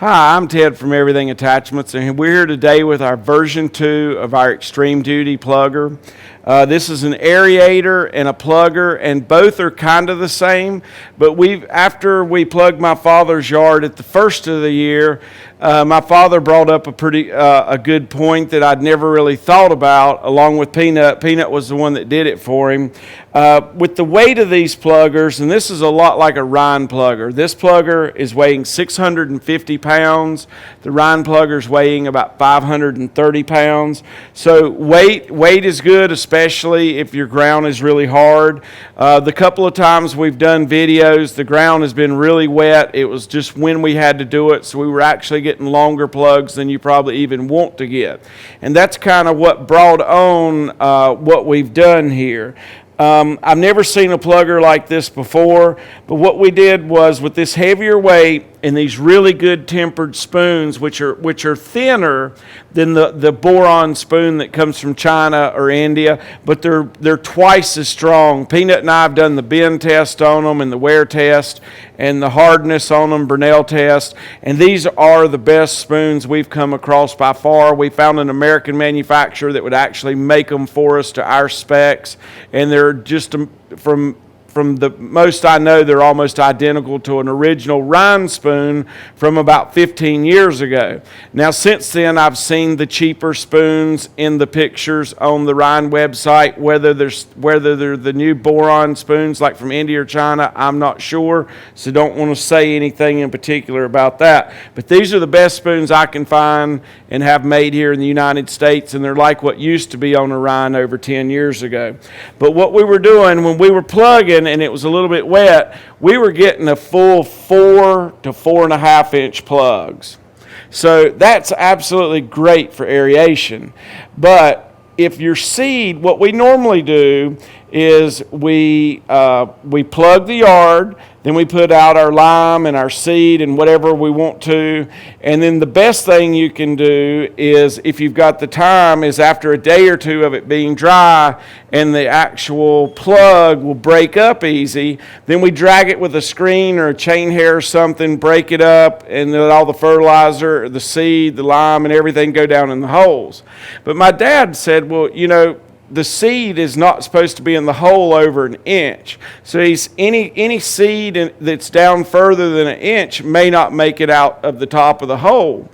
Hi, I'm Ted from Everything Attachments, and we're here today with our version 2 of our Extreme Duty plugger. This is an aerator and a plugger, and both are kind of the same, but after we plugged my father's yard at the first of the year, my father brought up a good point that I'd never really thought about, along with Peanut. Peanut was the one that did it for him. With the weight of these pluggers, and this is a lot like a Rhine plugger. This plugger is weighing 650 pounds. The Rhine plugger is weighing about 530 pounds. So weight is good, especially if your ground is really hard. The couple of times we've done videos, the ground has been really wet. It was just when we had to do it, so we were actually getting longer plugs than you probably even want to get. And that's kind of what brought on what we've done here. I've never seen a plugger like this before, but what we did was with this heavier weight and these really good tempered spoons, which are thinner than the boron spoon that comes from China or India, but they're twice as strong. Peanut and I have done the bend test on them and the wear test and the hardness on them, Burnell test, and these are the best spoons we've come across by far. We found an American manufacturer that would actually make them for us to our specs, and they're just from the most I know, they're almost identical to an original Rhine spoon from about 15 years ago. Now, since then, I've seen the cheaper spoons in the pictures on the Rhine website. Whether they're the new boron spoons like from India or China, I'm not sure, so don't want to say anything in particular about that. But these are the best spoons I can find and have made here in the United States, and they're like what used to be on the Rhine over 10 years ago. But what we were doing when we were plugging and it was a little bit wet, we were getting a full 4 to 4.5 inch plugs. So that's absolutely great for aeration. But if your seed, what we normally do is we plug the yard, then we put out our lime and our seed and whatever we want to, and then the best thing you can do is, if you've got the time, is after a day or two of it being dry and the actual plug will break up easy, then we drag it with a screen or a chain hair or something, break it up, and then all the fertilizer, the seed, the lime, and everything go down in the holes. But my dad said, well, the seed is not supposed to be in the hole over an inch. So any seed that's down further than an inch may not make it out of the top of the hole.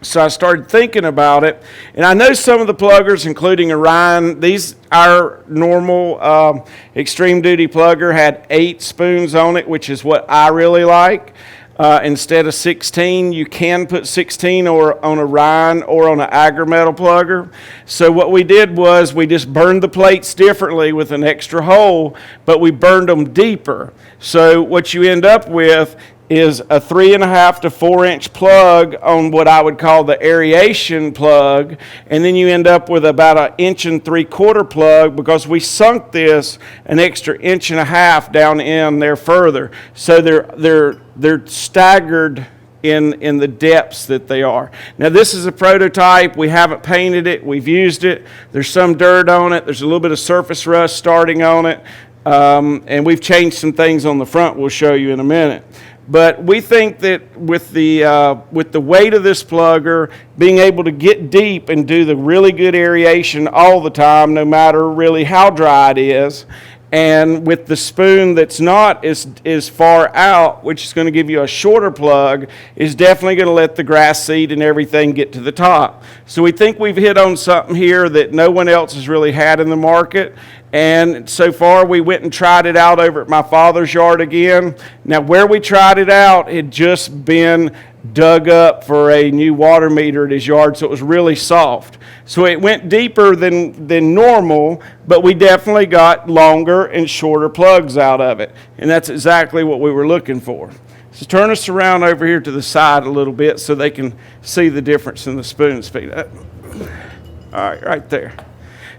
So I started thinking about it, and I know some of the pluggers, including a Rhine, our normal Extreme Duty plugger had 8 spoons on it, which is what I really like. Instead of 16, you can put 16 on a Rhine or on an agrometal plugger. So what we did was we just burned the plates differently with an extra hole, but we burned them deeper. So what you end up with is a 3.5 to 4 inch plug on what I would call the aeration plug, and then you end up with about 1.75 inch plug, because we sunk this an extra 1.5 inch down in there further. So they're staggered in the depths that they are. Now, this is a prototype. We haven't painted it. We've used it. There's some dirt on it. There's a little bit of surface rust starting on it, and we've changed some things on the front we'll show you in a minute. But we think that with the weight of this plugger, being able to get deep and do the really good aeration all the time, no matter really how dry it is, and with the spoon that's not as far out, which is going to give you a shorter plug, is definitely going to let the grass seed and everything get to the top. So we think we've hit on something here that no one else has really had in the market. And so far, we went and tried it out over at my father's yard again. Now, where we tried it out had just been dug up for a new water meter at his yard, so it was really soft. So it went deeper than normal, but we definitely got longer and shorter plugs out of it. And that's exactly what we were looking for. So turn us around over here to the side a little bit so they can see the difference in the spoon speed. All right, right there.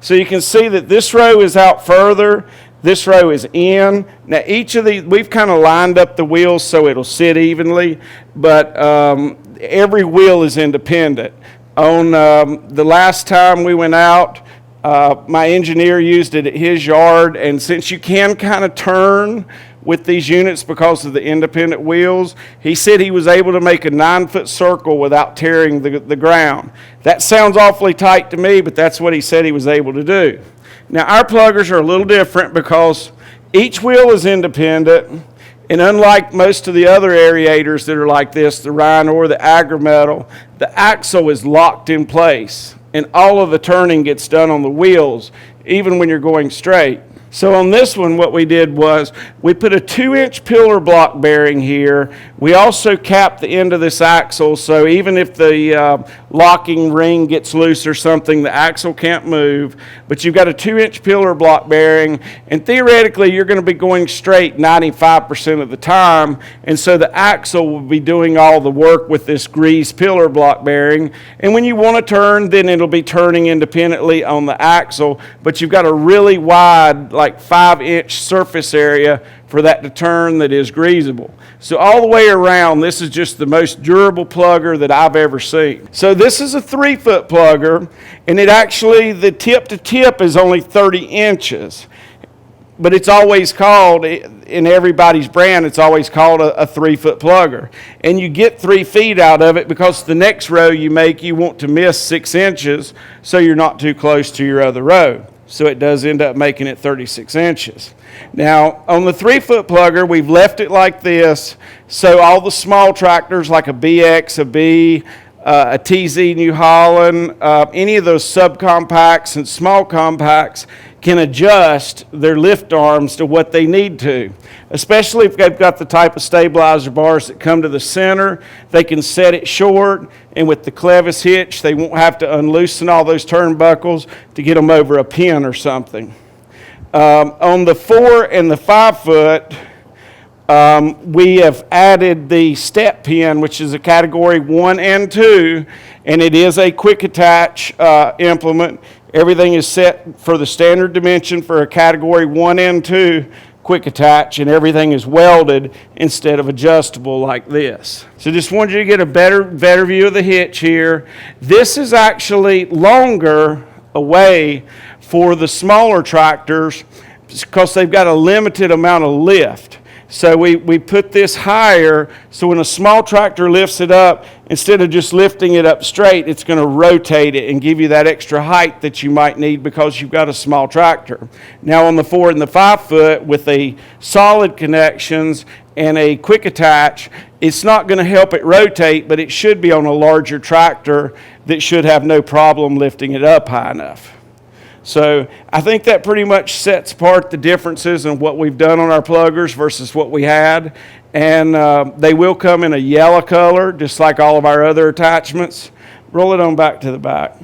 So you can see that this row is out further, this row is in. Now each of these, we've kind of lined up the wheels so it'll sit evenly, but every wheel is independent. On the last time we went out, my engineer used it at his yard, and since you can kind of turn with these units because of the independent wheels. He said he was able to make a 9-foot circle without tearing the ground. That sounds awfully tight to me, but that's what he said he was able to do. Now, our pluggers are a little different because each wheel is independent, and unlike most of the other aerators that are like this, the Rhino or the Agrametal, the axle is locked in place, and all of the turning gets done on the wheels, even when you're going straight. So on this one, what we did was we put a 2-inch pillar block bearing here. We also capped the end of this axle, so even if the locking ring gets loose or something, the axle can't move. But you've got a 2-inch pillar block bearing, and theoretically you're going to be going straight 95% of the time, and so the axle will be doing all the work with this greased pillar block bearing. And when you want to turn, then it'll be turning independently on the axle, but you've got a really wide, like 5-inch surface area for that to turn that is greasable. So all the way around, this is just the most durable plugger that I've ever seen. So this is a 3-foot plugger, and it actually, the tip to tip is only 30 inches. But it's always called, in everybody's brand, it's always called a 3-foot plugger. And you get 3 feet out of it because the next row you make, you want to miss 6 inches so you're not too close to your other row. So it does end up making it 36 inches. Now, on the 3-foot plugger, we've left it like this, so all the small tractors like a BX, a B, a TZ New Holland, any of those subcompacts and small compacts can adjust their lift arms to what they need to. Especially if they've got the type of stabilizer bars that come to the center, they can set it short, and with the clevis hitch, they won't have to unloosen all those turnbuckles to get them over a pin or something. On the 4 and the 5 foot, we have added the step pin, which is a category 1 and 2, and it is a quick attach implement. Everything is set for the standard dimension for a category 1 and 2 quick attach, and everything is welded instead of adjustable like this. So just wanted you to get a better view of the hitch here. This is actually longer away for the smaller tractors because they've got a limited amount of lift. So we put this higher, so when a small tractor lifts it up, instead of just lifting it up straight, it's going to rotate it and give you that extra height that you might need because you've got a small tractor. Now on the 4 and the 5 foot with a solid connections and a quick attach, it's not going to help it rotate, but it should be on a larger tractor that should have no problem lifting it up high enough. So I think that pretty much sets apart the differences in what we've done on our pluggers versus what we had. And they will come in a yellow color, just like all of our other attachments. Roll it on back to the back.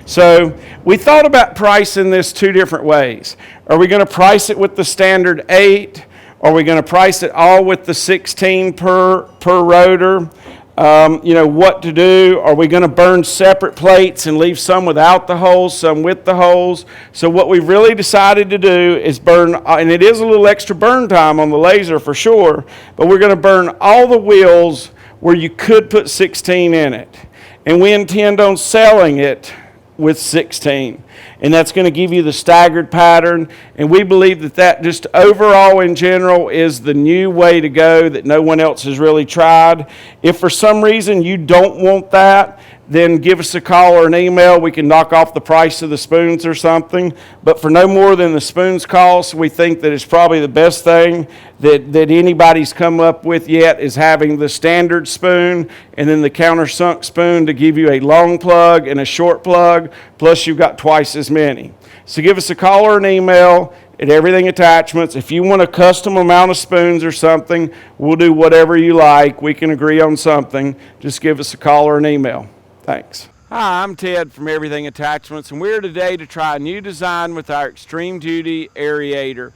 So we thought about pricing this 2 different ways. Are we going to price it with the standard 8? Are we going to price it all with the 16 per rotor? What to do. Are we going to burn separate plates and leave some without the holes, some with the holes? So what we've really decided to do is burn, and it is a little extra burn time on the laser for sure, but we're going to burn all the wheels where you could put 16 in it. And we intend on selling it with 16. And that's going to give you the staggered pattern. And we believe that just overall in general is the new way to go that no one else has really tried. If for some reason you don't want that, then give us a call or an email. We can knock off the price of the spoons or something. But for no more than the spoons cost, we think that it's probably the best thing that anybody's come up with yet is having the standard spoon and then the countersunk spoon to give you a long plug and a short plug, plus you've got twice as many. So give us a call or an email at Everything Attachments. If you want a custom amount of spoons or something, we'll do whatever you like. We can agree on something. Just give us a call or an email. Thanks. Hi, I'm Ted from Everything Attachments, and we're here today to try a new design with our Extreme Duty Aerator.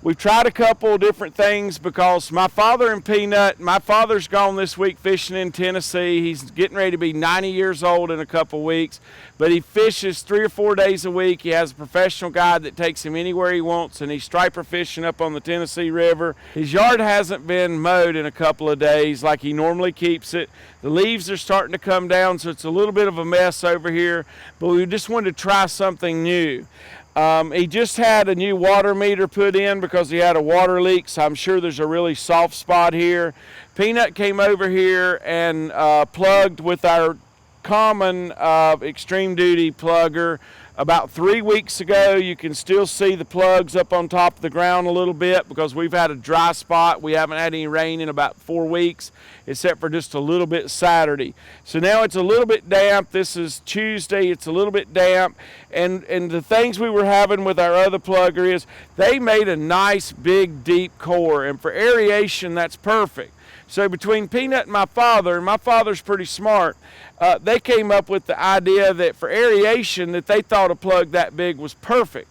We've tried a couple of different things because my father's gone this week fishing in Tennessee. He's getting ready to be 90 years old in a couple weeks, but he fishes 3 or 4 days a week. He has a professional guide that takes him anywhere he wants, and he's striper fishing up on the Tennessee River. His yard hasn't been mowed in a couple of days like he normally keeps it. The leaves are starting to come down, so it's a little bit of a mess over here, but we just wanted to try something new. He just had a new water meter put in because he had a water leak, so I'm sure there's a really soft spot here. Peanut came over here and plugged with our common extreme duty plugger about 3 weeks ago. You can still see the plugs up on top of the ground a little bit because we've had a dry spot. We haven't had any rain in about 4 weeks, except for just a little bit Saturday. So now it's a little bit damp. This is Tuesday. It's a little bit damp. And the things we were having with our other plugger is they made a nice big deep core, and for aeration that's perfect. So between Peanut and my father's pretty smart, they came up with the idea that for aeration that they thought a plug that big was perfect.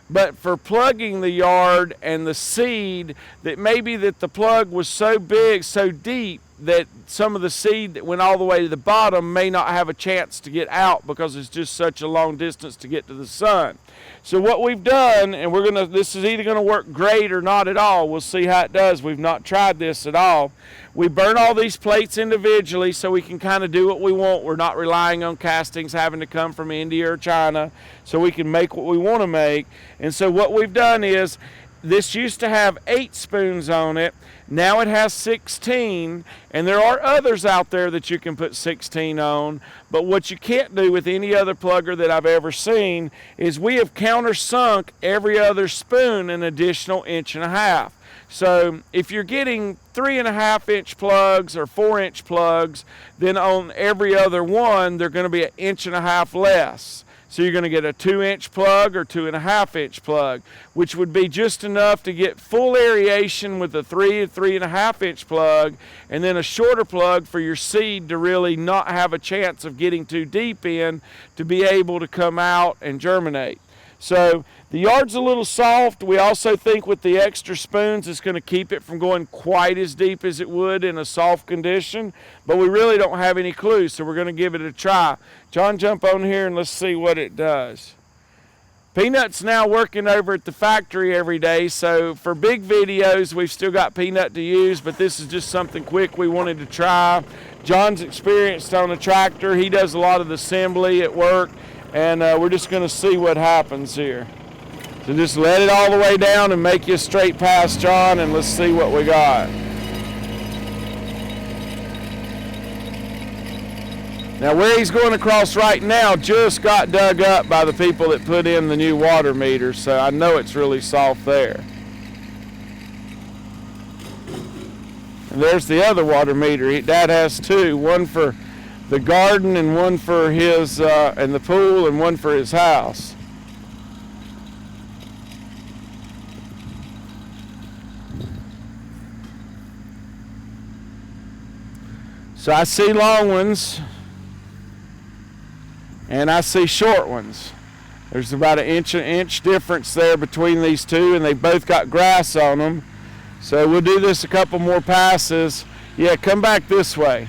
But for plugging the yard and the seed, that maybe that the plug was so big, so deep, that some of the seed that went all the way to the bottom may not have a chance to get out because it's just such a long distance to get to the sun. So what we've done, and this is either gonna work great or not at all. We'll see how it does. We've not tried this at all. We burn all these plates individually so we can kind of do what we want. We're not relying on castings having to come from India or China, so we can make what we want to make. And so what we've done is, this used to have 8 spoons on it. Now it has 16, and there are others out there that you can put 16 on. But what you can't do with any other plugger that I've ever seen is we have countersunk every other spoon an additional 1.5 inches. So if you're getting 3.5-inch plugs or 4-inch plugs, then on every other one, they're going to be 1.5 inches less. So you're going to get a 2-inch plug or 2.5-inch plug, which would be just enough to get full aeration with a 3.5-inch plug, and then a shorter plug for your seed to really not have a chance of getting too deep in to be able to come out and germinate. So the yard's a little soft. We also think with the extra spoons it's going to keep it from going quite as deep as it would in a soft condition, but we really don't have any clue, so we're going to give it a try. John, jump on here and let's see what it does. Peanut's now working over at the factory every day, so for big videos we've still got Peanut to use, but this is just something quick we wanted to try. John's experienced on a tractor. He does a lot of the assembly at work, and we're just going to see what happens here. So just let it all the way down and make you a straight pass, John, and let's see what we got. Now where he's going across right now just got dug up by the people that put in the new water meter, so I know it's really soft there. And there's the other water meter. Dad has 2, one for the garden and one for his and the pool and one for his house. So I see long ones and I see short ones. There's about an inch difference there between these two, and they both got grass on them. So we'll do this a couple more passes. Yeah, come back this way.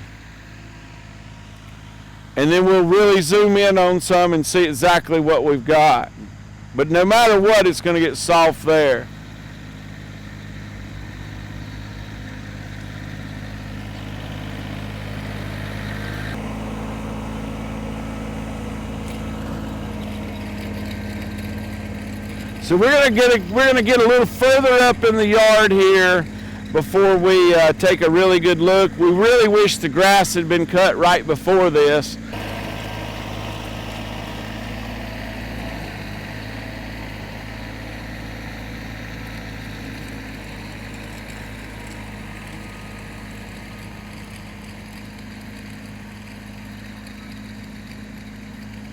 And then we'll really zoom in on some and see exactly what we've got. But no matter what, it's going to get soft there. So we're gonna get a little further up in the yard here before we take a really good look. We really wish the grass had been cut right before this.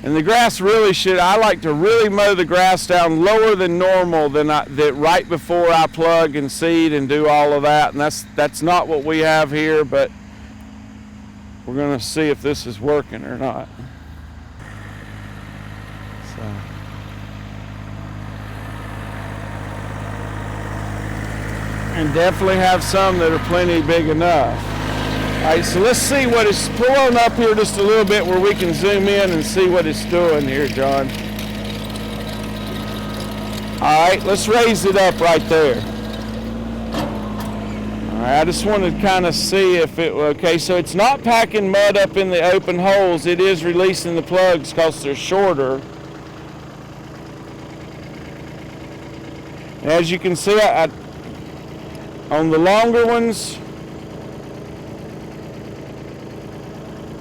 And the grass really I like to really mow the grass down lower than normal right before I plug and seed and do all of that. And that's not what we have here, but we're going to see if this is working or not. So. And definitely have some that are plenty big enough. All right, so let's see what it's, pull on up here just a little bit where we can zoom in and see what it's doing here, John. All right, let's raise it up right there. All right, I just wanted to kind of see if it, okay, so it's not packing mud up in the open holes. It is releasing the plugs because they're shorter. As you can see, on the longer ones,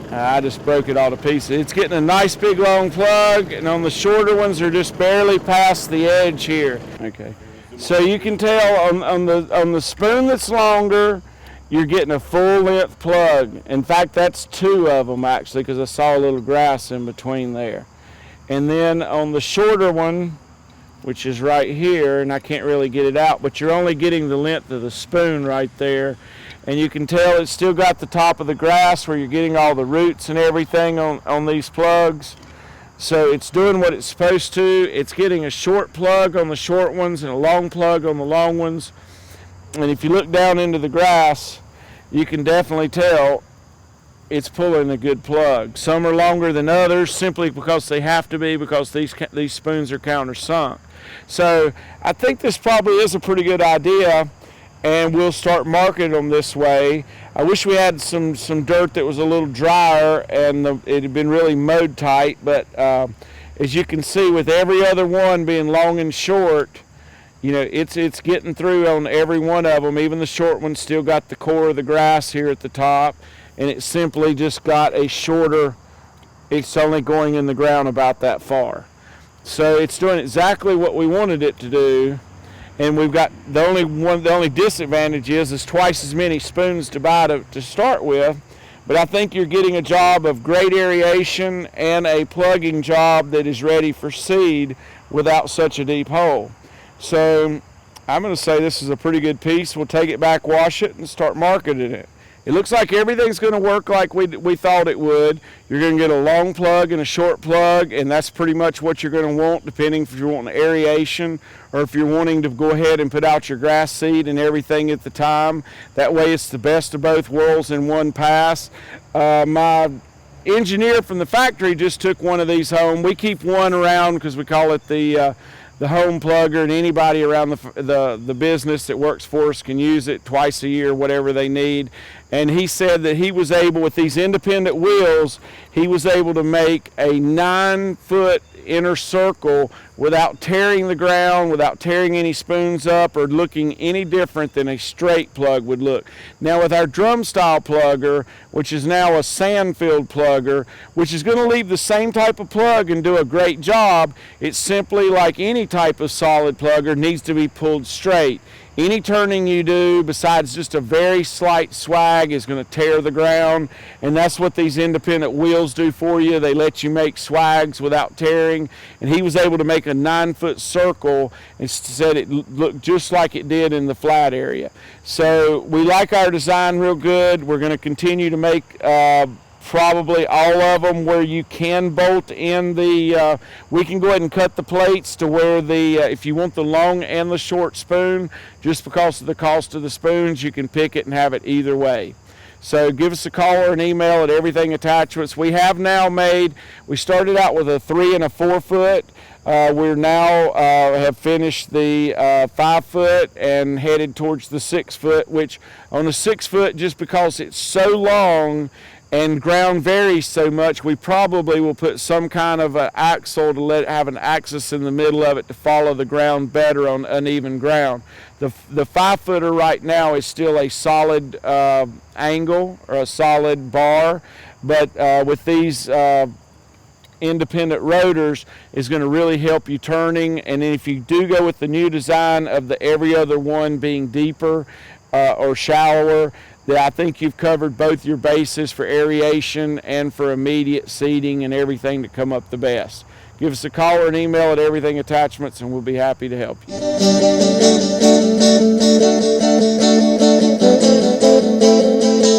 I just broke it all to pieces. It's getting a nice big long plug, and on the shorter ones, they're just barely past the edge here. Okay, so you can tell on the spoon that's longer, you're getting a full length plug. In fact, that's 2 of them actually, because I saw a little grass in between there. And then on the shorter one, which is right here, and I can't really get it out, but you're only getting the length of the spoon right there. And you can tell it's still got the top of the grass where you're getting all the roots and everything on these plugs. So it's doing what it's supposed to. It's getting a short plug on the short ones and a long plug on the long ones. And if you look down into the grass, you can definitely tell it's pulling a good plug. Some are longer than others simply because they have to be, because these spoons are countersunk. So I think this probably is a pretty good idea, and we'll start marketing them this way. I wish we had some dirt that was a little drier and it had been really mowed tight, but as you can see, with every other one being long and short, you know, it's getting through on every one of them. Even the short ones still got the core of the grass here at the top, and it simply just got a shorter, it's only going in the ground about that far. So it's doing exactly what we wanted it to do. And we've got the only disadvantage is twice as many spoons to buy to start with. But I think you're getting a job of great aeration and a plugging job that is ready for seed without such a deep hole. So I'm going to say this is a pretty good piece. We'll take it back, wash it, and start marketing it. It looks like everything's going to work like we thought it would. You're going to get a long plug and a short plug, and that's pretty much what you're going to want, depending if you're wanting aeration or if you're wanting to go ahead and put out your grass seed and everything at the time. That way it's the best of both worlds in one pass. My engineer from the factory just took one of these home. We keep one around because we call it the home plugger, and anybody around the business that works for us can use it twice a year, whatever they need. And he said that he was able, with these independent wheels, he was able to make a 9-foot inner circle without tearing the ground, without tearing any spoons up or looking any different than a straight plug would look. Now with our drum style plugger, which is now a sand-filled plugger, which is going to leave the same type of plug and do a great job, it's simply like any type of solid plugger, needs to be pulled straight. Any turning you do besides just a very slight swag is going to tear the ground, and that's what these independent wheels do for you. They let you make swags without tearing, and he was able to make a 9-foot circle and said it looked just like it did in the flat area. So we like our design real good. We're going to continue to make probably all of them where you can bolt in the, we can go ahead and cut the plates to where if you want the long and the short spoon, just because of the cost of the spoons, you can pick it and have it either way. So give us a call or an email at Everything Attachments. We have now we started out with a 3 and a 4 foot. We're now have finished the 5 foot and headed towards the 6 foot, which on the 6 foot, just because it's so long and ground varies so much, we probably will put some kind of an axle to have an axis in the middle of it to follow the ground better on uneven ground. The 5-footer right now is still a solid angle or a solid bar, but with these independent rotors is going to really help you turning. And then if you do go with the new design of the every other one being deeper or shallower, that I think you've covered both your bases for aeration and for immediate seeding and everything to come up the best. Give us a call or an email at Everything Attachments, and we'll be happy to help you.